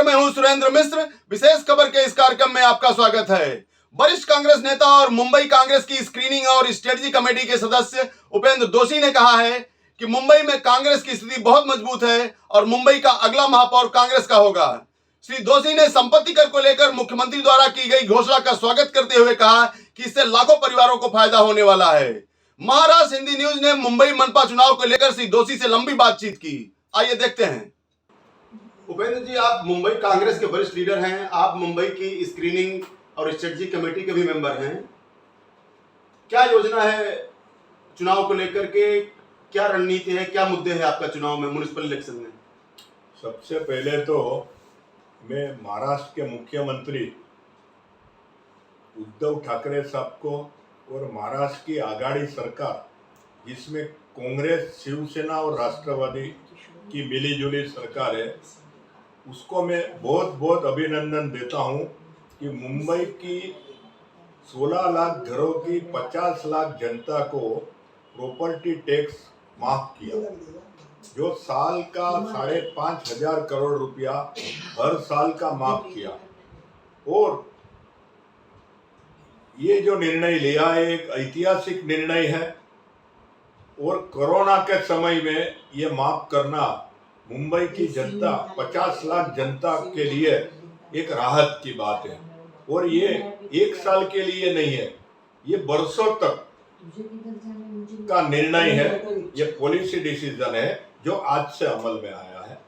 नमस्कार, मैं हूं सुरेंद्र मिश्र। विशेष खबर के इस कार्यक्रम में आपका स्वागत है। वरिष्ठ कांग्रेस नेता और मुंबई कांग्रेस की स्क्रीनिंग और स्ट्रेटजी कमेटी के सदस्य उपेंद्र दोषी ने कहा है कि मुंबई में कांग्रेस की स्थिति बहुत मजबूत है और मुंबई का अगला महापौर कांग्रेस का होगा। श्री दोषी ने संपत्ति कर को लेकर मुख्यमंत्री द्वारा की गई घोषणा का स्वागत करते हुए कहा कि इससे लाखों परिवारों को फायदा होने वाला है। महाराष्ट्र हिंदी न्यूज ने मुंबई मनपा चुनाव को लेकर श्री दोषी से लंबी बातचीत की। आइए देखते हैं। उपेंद्र जी, आप मुंबई कांग्रेस के वरिष्ठ लीडर हैं, आप मुंबई की स्क्रीनिंग और स्ट्रेटजी कमेटी के भी मेंबर हैं। क्या योजना है चुनाव को लेकर के, क्या रणनीति है, क्या मुद्दे हैं आपका चुनाव में, म्युनिसिपल इलेक्शन में? सबसे पहले तो मैं महाराष्ट्र के मुख्यमंत्री उद्धव ठाकरे साहब को और महाराष्ट्र की आघाड़ी सरकार जिसमें कांग्रेस, शिवसेना और राष्ट्रवादी की मिलीजुली सरकार है, उसको मैं बहुत बहुत अभिनंदन देता हूं कि मुंबई की 16 लाख घरों की 50 लाख जनता को प्रॉपर्टी टैक्स माफ किया, जो साल का 5,500 करोड़ रुपया हर साल का माफ किया। और ये जो निर्णय लिया है एक ऐतिहासिक निर्णय है और कोरोना के समय में ये माफ करना मुंबई की जनता 50 लाख जनता के लिए एक राहत की बात है। और ये एक साल के लिए नहीं है, ये बरसों तक का निर्णय है, ये पॉलिसी डिसीजन है जो आज से अमल में आया है।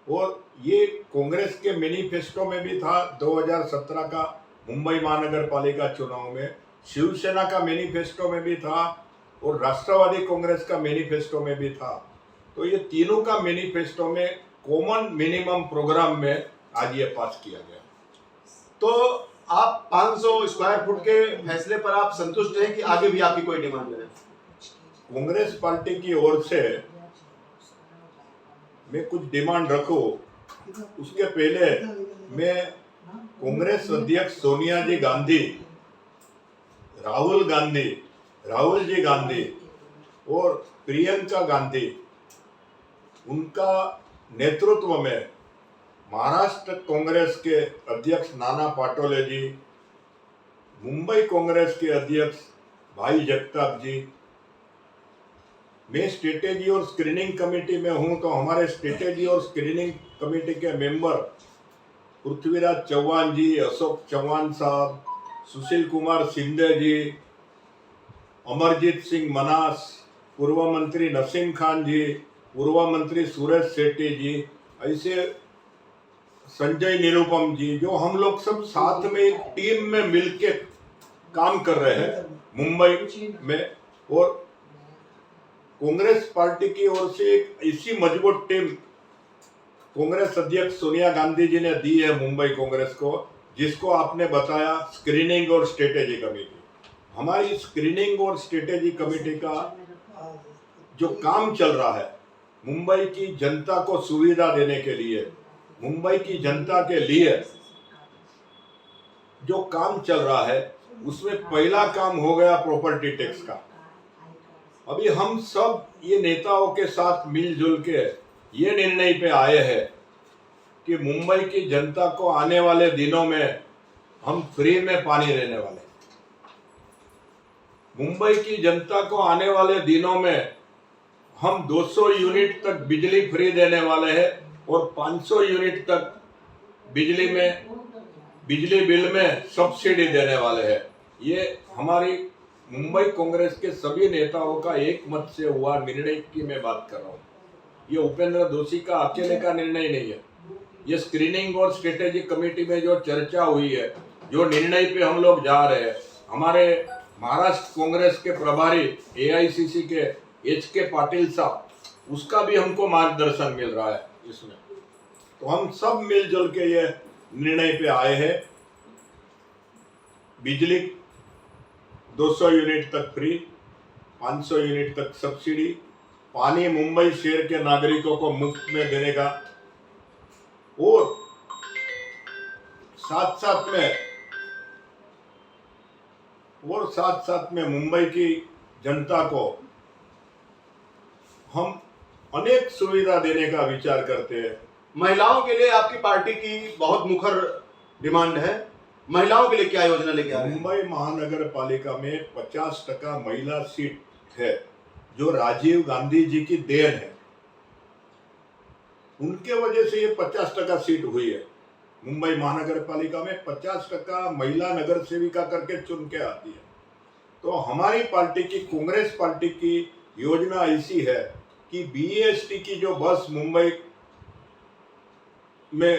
और ये कांग्रेस के मैनिफेस्टो में भी था 2017 का मुंबई महानगर पालिका चुनाव में, शिवसेना का मैनिफेस्टो में भी था और राष्ट्रवादी कांग्रेस का मैनिफेस्टो में भी था। तो ये तीनों का मैनिफेस्टो में कॉमन मिनिमम प्रोग्राम में आज ये पास किया गया। तो आप 500 स्क्वायर फुट के फैसले पर आप संतुष्ट हैं कि आगे भी आपकी कोई डिमांड है? कांग्रेस पार्टी की ओर से मैं कुछ डिमांड रखूं, उसके पहले मैं कांग्रेस अध्यक्ष सोनिया जी गांधी, राहुल जी गांधी और प्रियंका गांधी, उनका नेतृत्व में महाराष्ट्र कांग्रेस के अध्यक्ष नाना पाटोले जी, मुंबई कांग्रेस के अध्यक्ष भाई जगताप जी, मैं स्ट्रेटेजी और स्क्रीनिंग कमेटी में हूं, तो हमारे स्ट्रेटेजी और स्क्रीनिंग कमेटी के मेंबर पृथ्वीराज चौहान जी, अशोक चौहान साहब, सुशील कुमार शिंदे जी, अमरजीत सिंह मनास, पूर्व मंत्री नसीम खान जी, पूर्व मंत्री सुरेश सेठी जी, ऐसे संजय निरुपम जी, जो हम लोग सब साथ में एक टीम में मिलके काम कर रहे हैं मुंबई में। और कांग्रेस पार्टी की ओर से एक ऐसी मजबूत टीम कांग्रेस अध्यक्ष सोनिया गांधी जी ने दी है मुंबई कांग्रेस को, जिसको आपने बताया स्क्रीनिंग और स्ट्रेटेजी कमेटी। हमारी स्क्रीनिंग और स्ट्रेटेजी कमेटी का जो काम चल रहा है मुंबई की जनता को सुविधा देने के लिए, मुंबई की जनता के लिए जो काम चल रहा है, उसमें पहला काम हो गया प्रॉपर्टी टैक्स का। अभी हम सब ये नेताओं के साथ मिलजुल के ये निर्णय पे आए हैं कि मुंबई की जनता को आने वाले दिनों में हम फ्री में पानी देने वाले, मुंबई की जनता को आने वाले दिनों में हम 200 यूनिट तक बिजली फ्री देने वाले हैं और 500 यूनिट तक बिजली बिल में सब्सिडी देने वाले हैं। ये हमारी मुंबई कांग्रेस के सभी नेताओं का एक मत से हुआ निर्णय की मैं बात कर रहा हूँ। ये उपेंद्र दोषी का अकेले का निर्णय नहीं है, ये स्क्रीनिंग और स्ट्रेटेजी कमेटी में जो चर्चा हुई है, जो निर्णय पे हम लोग जा रहे हैं, हमारे महाराष्ट्र कांग्रेस के प्रभारी AICC के HK पाटिल साहब, उसका भी हमको मार्गदर्शन मिल रहा है इसमें। तो हम सब मिलजुल के ये निर्णय पे आए हैं, बिजली 200 यूनिट तक फ्री, 500 यूनिट तक सब्सिडी, पानी मुंबई शहर के नागरिकों को मुफ्त में देने का, और साथ में मुंबई की जनता को हम अनेक सुविधा देने का विचार करते हैं। महिलाओं के लिए आपकी पार्टी की बहुत मुखर डिमांड है, महिलाओं के लिए क्या योजना लेके आ रहे हैं? मुंबई महानगर पालिका में 50% महिला सीट है, जो राजीव गांधी जी की देन है। उनके वजह से ये 50% सीट हुई है। मुंबई महानगर पालिका में 50% महिला नगर सेविका करके चुन के आती है। तो हमारी पार्टी की, कांग्रेस पार्टी की योजना ऐसी है कि बीएसटी की जो बस मुंबई में,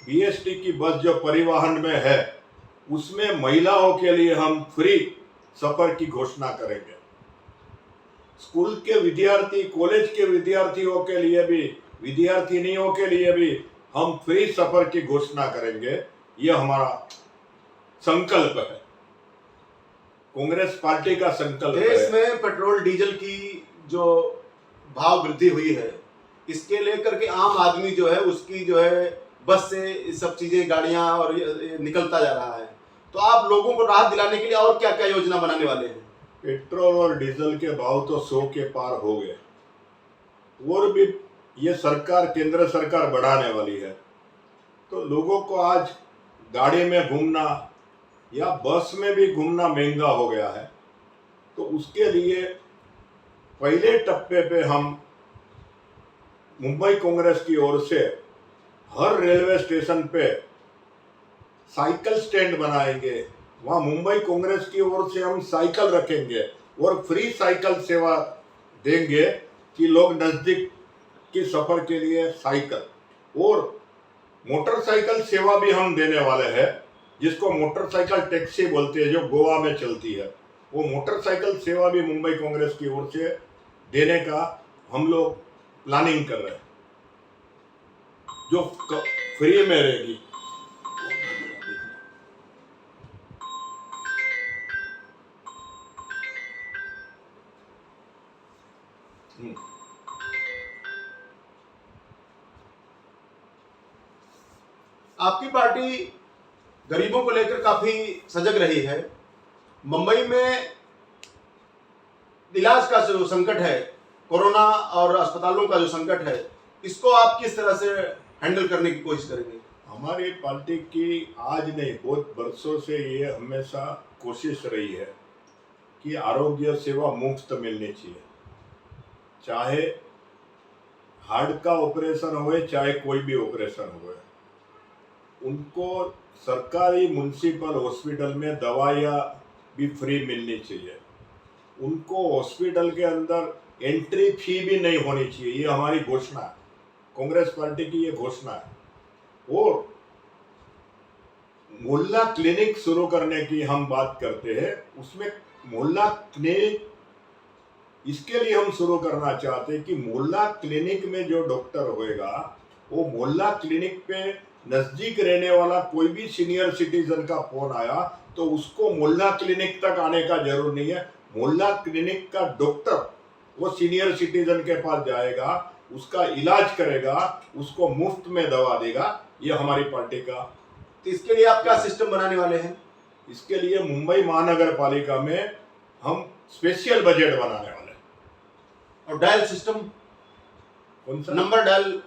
बीएसटी की बस जो परिवहन में है, उसमें महिलाओं के लिए हम फ्री सफर की घोषणा करेंगे। स्कूल के विद्यार्थी, कॉलेज के विद्यार्थियों के लिए भी, विद्यार्थिनियों के लिए भी हम फ्री सफर की घोषणा करेंगे। ये हमारा संकल्प है, कांग्रेस पार्टी का संकल्प है। देश में पेट्रोल डीजल की जो भाव वृद्धि हुई है, इसके लेकर के आम आदमी जो है उसकी जो है बस से ये सब चीजें, गाड़ियां और ये निकलता जा रहा है। तो आप लोगों को राहत दिलाने के लिए और क्या क्या योजना बनाने वाले हैं? पेट्रोल और डीजल के भाव तो 100 के पार हो गए, और भी ये सरकार, केंद्र सरकार बढ़ाने वाली है। तो लोगों को आज गाड़ी में घूमना या बस में भी घूमना महंगा हो गया है। तो उसके लिए पहले टप्पे पे हम मुंबई कांग्रेस की ओर से हर रेलवे स्टेशन पे साइकिल स्टैंड बनाएंगे। वहाँ मुंबई कांग्रेस की ओर से हम साइकिल रखेंगे और फ्री साइकिल सेवा देंगे कि लोग नज़दीक की सफर के लिए साइकिल, और मोटरसाइकिल सेवा भी हम देने वाले हैं, जिसको मोटरसाइकिल टैक्सी बोलते हैं, जो गोवा में चलती है। वो मोटरसाइकिल सेवा भी मुंबई कांग्रेस की ओर से देने का हम लोग प्लानिंग कर रहे हैं, जो फ्री में रहेगी। आपकी पार्टी गरीबों को लेकर काफी सजग रही है। मुंबई में इलाज का जो संकट है, कोरोना और अस्पतालों का जो संकट है, इसको आप किस तरह से हैंडल करने की कोशिश करेंगे? हमारी पार्टी की आज नहीं, बहुत वर्षों से ये हमेशा कोशिश रही है कि आरोग्य सेवा मुफ्त मिलनी चाहिए। चाहे हार्ट का ऑपरेशन होए, चाहे कोई भी ऑपरेशन होए, उनको सरकारी म्युनिसिपल हॉस्पिटल में दवाइयाँ भी फ्री मिलनी चाहिए। उनको हॉस्पिटल के अंदर एंट्री फी भी नहीं होनी चाहिए। ये हमारी घोषणा है, कांग्रेस पार्टी की ये घोषणा है। और मोहल्ला क्लिनिक शुरू करने की हम बात करते हैं, उसमें मोहल्ला क्लिनिक इसके लिए हम शुरू करना चाहते हैं कि मोहल्ला क्लिनिक में जो डॉक्टर होएगा, वो मोहल्ला क्लिनिक पे नजदीक रहने वाला कोई भी सीनियर सिटीजन का फोन आया तो उसको मोहल्ला क्लिनिक तक आने का जरूर नहीं है। मोहल्ला क्लिनिक का डॉक्टर वो सीनियर सिटीजन के पास जाएगा, उसका इलाज करेगा, उसको मुफ्त में दवा देगा। ये हमारी पार्टी का। तो इसके लिए आप क्या सिस्टम बनाने वाले हैं? इसके लिए मुंबई महानगर पालिका में हम स्पेशल बजट बनाने वाले हैं। और डायल सिस्टम, कौन सा नंबर डायल?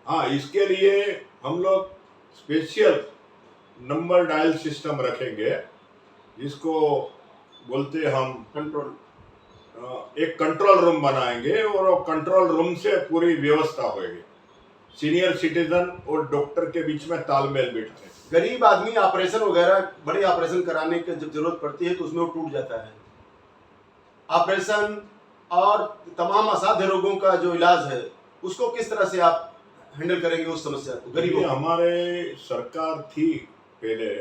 हाँ, इसके लिए हम लोग स्पेशल नंबर डायल सिस्टम रखेंगे, जिसको बोलते हम कंट्रोल। एक कंट्रोल रूम बनाएंगे, और कंट्रोल रूम से पूरी व्यवस्था होगी। सीनियर सिटीजन और डॉक्टर के बीच में तालमेल बिठाने। गरीब आदमी ऑपरेशन वगैरह, बड़े ऑपरेशन कराने की जब जरूरत पड़ती है तो उसमें वो टूट जाता है। ऑपरेशन और तमाम असाध्य रोगों का जो इलाज है, उसको किस तरह से आप हैंडल करेंगे उस समस्या को? गरीबों हमारे सरकार थी पहले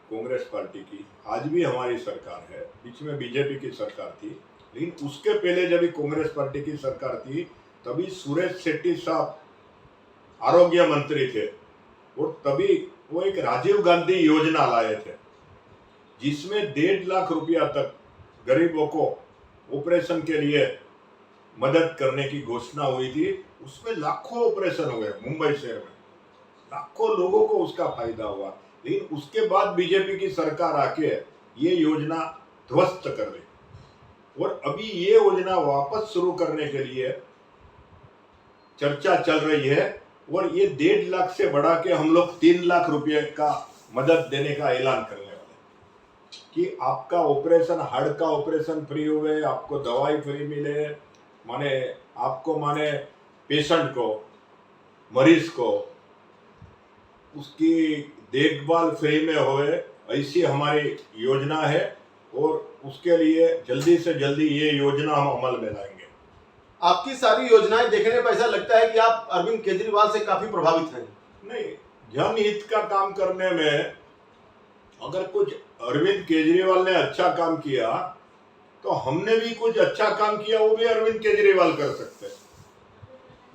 कांग्रेस पार्टी की, आज भी हमारी सरकार है, बीच में बीजेपी की सरकार थी, लेकिन उसके पहले जब कांग्रेस पार्टी की सरकार थी तभी सुरेश शेट्टी साहब आरोग्य मंत्री थे, और तभी वो एक राजीव गांधी योजना लाए थे, जिसमें 1.5 लाख रुपया तक गरीबों को ऑपरेशन के लिए मदद करने की घोषणा हुई थी। उसमें लाखों ऑपरेशन हुए मुंबई शहर में, लाखों लोगों को उसका फायदा हुआ। लेकिन उसके बाद बीजेपी की सरकार आके ये योजना ध्वस्त कर दी, और अभी ये योजना वापस शुरू करने के लिए चर्चा चल रही है। और ये 1.5 लाख से बढ़ा के हम लोग 3 लाख रुपए का मदद देने का ऐलान करने वाले हैं कि आपका ऑपरेशन, हार्ट का ऑपरेशन फ्री हुए, आपको दवाई फ्री मिले, माने आपको माने पेशेंट को, मरीज को उसकी देखभाल फ्री में होए, ऐसी हमारी योजना है। और उसके लिए जल्दी से जल्दी ये योजना हम अमल में लाएंगे। आपकी सारी योजनाएं देखने पर ऐसा लगता है कि आप अरविंद केजरीवाल से काफी प्रभावित हैं। नहीं, जनहित का काम करने में अगर कुछ अरविंद केजरीवाल ने अच्छा काम किया तो हमने भी कुछ अच्छा काम किया, वो भी अरविंद केजरीवाल कर सकते हैं।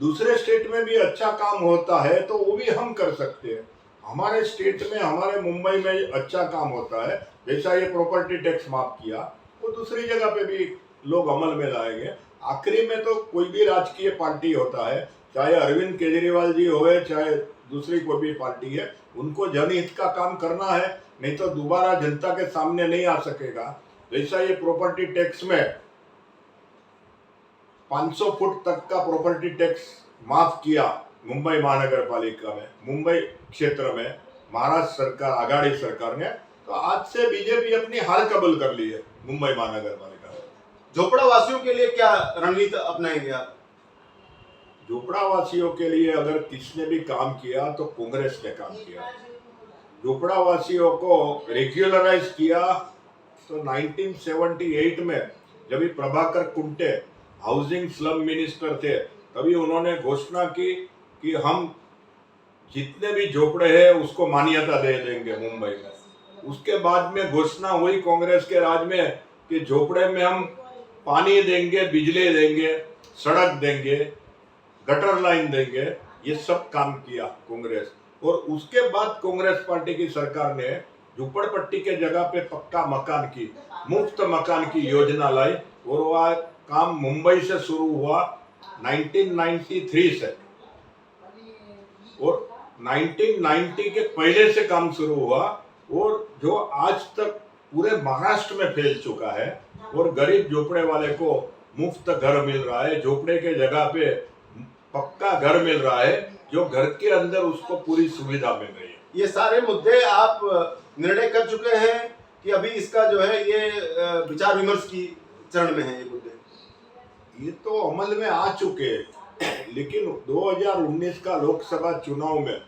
दूसरे स्टेट में भी अच्छा काम होता है तो वो भी हम कर सकते हैं। हमारे स्टेट में, हमारे मुंबई में अच्छा काम होता है, जैसा ये प्रॉपर्टी टैक्स माफ किया, वो दूसरी जगह पे भी लोग अमल में लाएंगे। आखिरी में तो कोई भी राजकीय पार्टी होता है, चाहे अरविंद केजरीवाल जी होवे, चाहे दूसरी कोई भी पार्टी है, उनको जनहित का काम करना है, नहीं तो दोबारा जनता के सामने नहीं आ सकेगा। जैसा ये प्रॉपर्टी टैक्स में 500 फुट तक का प्रॉपर्टी टैक्स माफ किया मुंबई महानगर पालिका में, मुंबई क्षेत्र में महाराष्ट्र सरकार, आघाड़ी सरकार ने, तो आज से बीजेपी अपनी हार कबूल कर ली है मुंबई महानगर पालिका में। झोपड़ा वासियों के लिए क्या रणनीति अपनाएंगे आप? झोपड़ा वासियों के लिए अगर किसने भी काम किया तो कांग्रेस ने काम किया। झोपड़ा वासियों को रेगुलराइज किया तो 1978 में जब भी Prabhakar Kunte housing slum minister थे, तभी उन्होंने घोषणा की कि हम जितने भी झोपड़े हैं उसको मान्यता दे देंगे मुंबई में। उसके बाद में घोषणा हुई कांग्रेस के राज में कि झोपड़े में हम पानी देंगे, बिजली देंगे, सड़क देंगे, गटर लाइन देंगे, ये सब काम किया कांग्रेस। और उसके बाद कांग्रेस पार्टी की सरकार ने झुपड़पट्टी के जगह पे पक्का मकान की, मुफ्त मकान की योजना लाई, और वह काम मुंबई से शुरू हुआ 1993 से, और 1990 के पहले से काम शुरू हुआ, और जो आज तक पूरे महाराष्ट्र में फैल चुका है। और गरीब झोपड़े वाले को मुफ्त घर मिल रहा है, झोपड़े के जगह पे पक्का घर मिल रहा है, जो घर के अंदर उसको पूरी सुविधा मिल रही है। ये सारे मुद्दे आप निर्णय कर चुके हैं कि अभी इसका जो है ये विचार विमर्श की चरण में है ये मुद्दे? ये तो अमल में आ चुके हैं, लेकिन 2019 का लोकसभा चुनाव में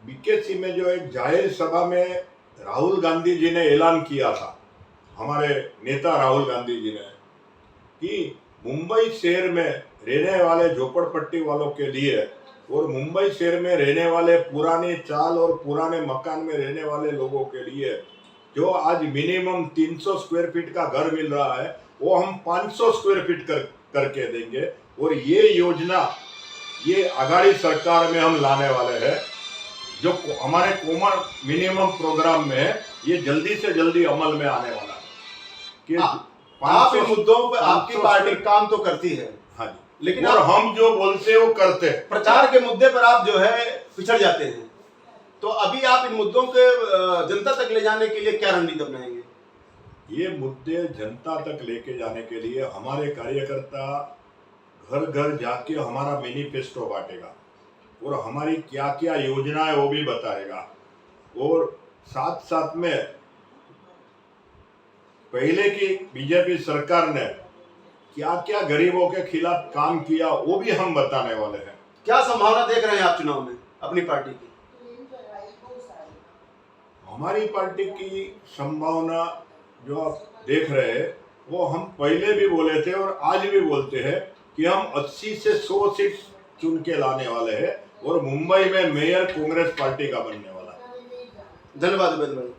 बीकेसी में जो एक जाहिर सभा में राहुल गांधी जी ने ऐलान किया था, हमारे नेता राहुल गांधी जी ने, कि मुंबई शहर में रहने वाले झोपड़पट्टी वालों के लिए और मुंबई शहर में रहने वाले पुराने चाल और पुराने मकान में रहने वाले लोगों के लिए जो आज मिनिमम 300 स्क्वायर फीट का घर मिल रहा है, वो हम 500 स्क्वायर फीट करके देंगे। और ये योजना ये आघाड़ी सरकार में हम लाने वाले हैं, जो हमारे कॉमन मिनिमम प्रोग्राम में है, ये जल्दी से जल्दी अमल में आने वाला है। कि आप इन मुद्दों पर आपकी पार्टी काम तो करती है, हाँ जी, लेकिन और हम जो बोलते हैं वो करते हैं। प्रचार के मुद्दे पर आप जो है पिछड़ जाते हैं, तो अभी आप इन मुद्दों के जनता तक ले जाने के लिए क्या रणनीति अपनाएंगे? ये मुद्दे जनता तक लेके जाने के लिए हमारे कार्यकर्ता घर घर जाके हमारा मैनिफेस्टो बांटेगा, और हमारी क्या क्या योजना है वो भी बताएगा। और साथ साथ में पहले की बीजेपी सरकार ने क्या क्या गरीबों के खिलाफ काम किया वो भी हम बताने वाले हैं। क्या संभावना देख रहे हैं आप चुनाव में अपनी पार्टी की? हमारी पार्टी की संभावना जो आप देख रहे हैं वो हम पहले भी बोले थे और आज भी बोलते हैं कि हम 80 से 100 सीट चुन के लाने वाले हैं, और मुंबई में मेयर कांग्रेस पार्टी का बनने वाला है। धन्यवाद उपेंद्र भाई।